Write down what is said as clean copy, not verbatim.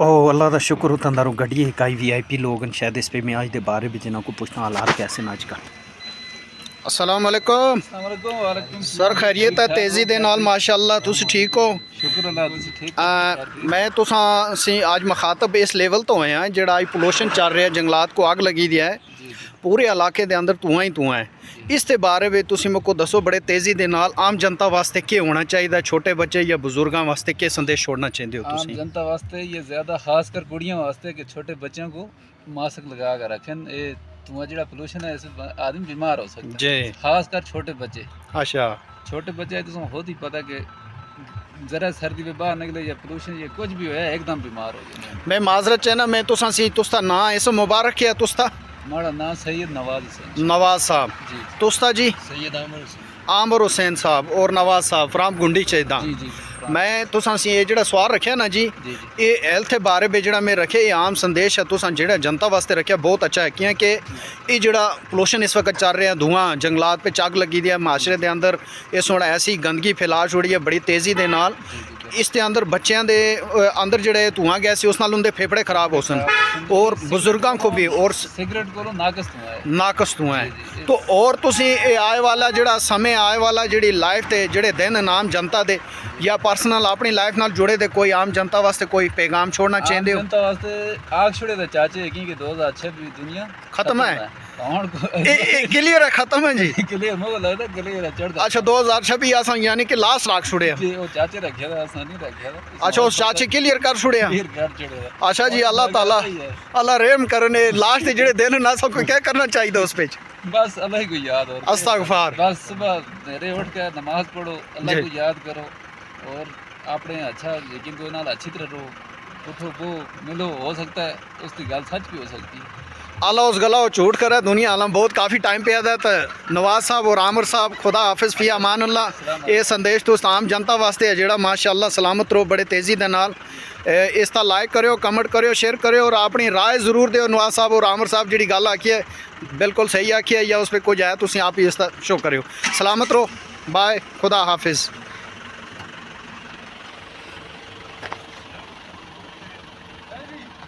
ओह अल्लाह का शुक्र हो तंदारों गड्डी कई VIP लोग शायद इस पे मैं आज के बारे में जिन्हों को पूछना हालात कैसे ना अजकल। अस्सलाम वालेकुम सर, खैरियत है तेज़ी दे नाल माशाअल्लाह, तुसी ठीक हो? शुक्र अल्लाह तुसी ठीक मैं तुसां सी आज मुखातब इस लेवल तो होए हैं जेड़ा आज पोल्यूशन चल रहा है, जंगलात को अग लगी दी है, पूरे इलाके दे अंदर धुआं ही धुआं है। इस ते बारे में तुसी मेरे को दसो बड़े तेज़ी दे नाल आम जनता वास्ते क्या होना चाहिए, छोटे बच्चे या बुजुर्गों वास्ते क्या संदेश छोड़ना चाहते हो आम तुसी? जनता वास्ते ये ज़्यादा खासकर कुड़ियों वास्ते कि छोटे बच्चों को मास्क लगा कर रखें। ये धुआं जो पोल्यूशन है इससे आदमी बीमार हो सकता है जी, खासकर छोटे बच्चे। अच्छा छोटे बच्चे तो खुद ही पता कि ज़रा सर्दी में बाहर निकले या पोल्यूशन या कुछ भी हो एकदम बीमार हो जाए। मैं माजरत चाहना, मैं तुसां सी तुस्ता ना इस मुबारक किया तुस्ता हमारा नाम सैयद नवाज हुसैन नवाज साहब, जी। तुस्ता जी सैयद आमिर हुसैन आमर हुसैन साहब और नवाज साहब फ्राम गुंडी चाहिदा। जी जी मैं तुसां सी ये जेड़ा सवाल रखा ना जी, जी ये हेल्थ बारे में जेड़ा मैं रखे, ये आम संदेश है तुसां जेड़ा जनता वास्ते रखा बहुत अच्छा है, क्योंकि ये जेड़ा पोल्यूशन इस वक्त चल रहा है, धुआं जंगलात पे चग लगी दी है, माशरे के अंदर इस हुण ऐसी गंदगी फैला छोड़ी है बड़ी तेज़ी दे नाल। इस दे अंदर बच्चों के अंदर जेड़े धुआं गैस उस नाल उनके फेफड़े खराब हो सन और बुजुर्गों को भी, और सिगरेट को नाकस धुआं है। नाकस धुआं है। तो और तुसी ये आए वाला जेड़ा समय आए वाला जेड़ी लाइफ ते जेड़े दिन आम जनता दे या पर्सनल अपनी लाइफ नाल जुड़े दे कोई आम जनता वास्ते कोई पैगाम छोड़ना चाहते हो? जनता वास्ते आग छुड़े दे चाचे कि 2026 दुनिया खत्म है, कौन को क्लियर है, खत्म है जी। क्लियर मुझे लगता क्लियर है चढ़दा। अच्छा 2026 आसा यानी कि लास्ट राख छुड़िया। जी वो चाचे रखे था आसानी रखे था। अच्छा उस चाचे क्लियर कर छुड़िया। क्लियर कर छुड़े। अच्छा जी, अल्लाह ताला अल्लाह रहम करने लास्ट दे जेड़े दिन ना सब क्या करना चाहिए उस पे? बस अल्लाह ही को याद और अस्तगफार। बस सुबह मेरे उठ कर नमाज पढ़ो, अल्लाह को याद करो और अपने अच्छा लेकिन कोई नाल अच्छी तरह रहो, उठो वो मिलो, हो सकता है उसकी गल सच भी हो सकती है। अल्लाह उस गला झूठ करे दुनिया आलम बहुत काफ़ी टाइम पे आता है। नवाज साहब और आमिर साहब खुदा हाफिज़ फी अमान अल्लाह। ये संदेश तो आम जनता वास्ते है जेड़ा माशाअल्लाह सलामत रहो बड़े तेज़ी दे नाल। इसका लाइक करो, कमेंट करो, शेयर करो और अपनी राय ज़रूर दो। नवाज साहब और आमिर साहब जी गल आखी है बिल्कुल सही आखी है या उस पर कुछ है तुम आप ही इसका शो करो। सलामत रहो, बाय, खुदा हाफिज़।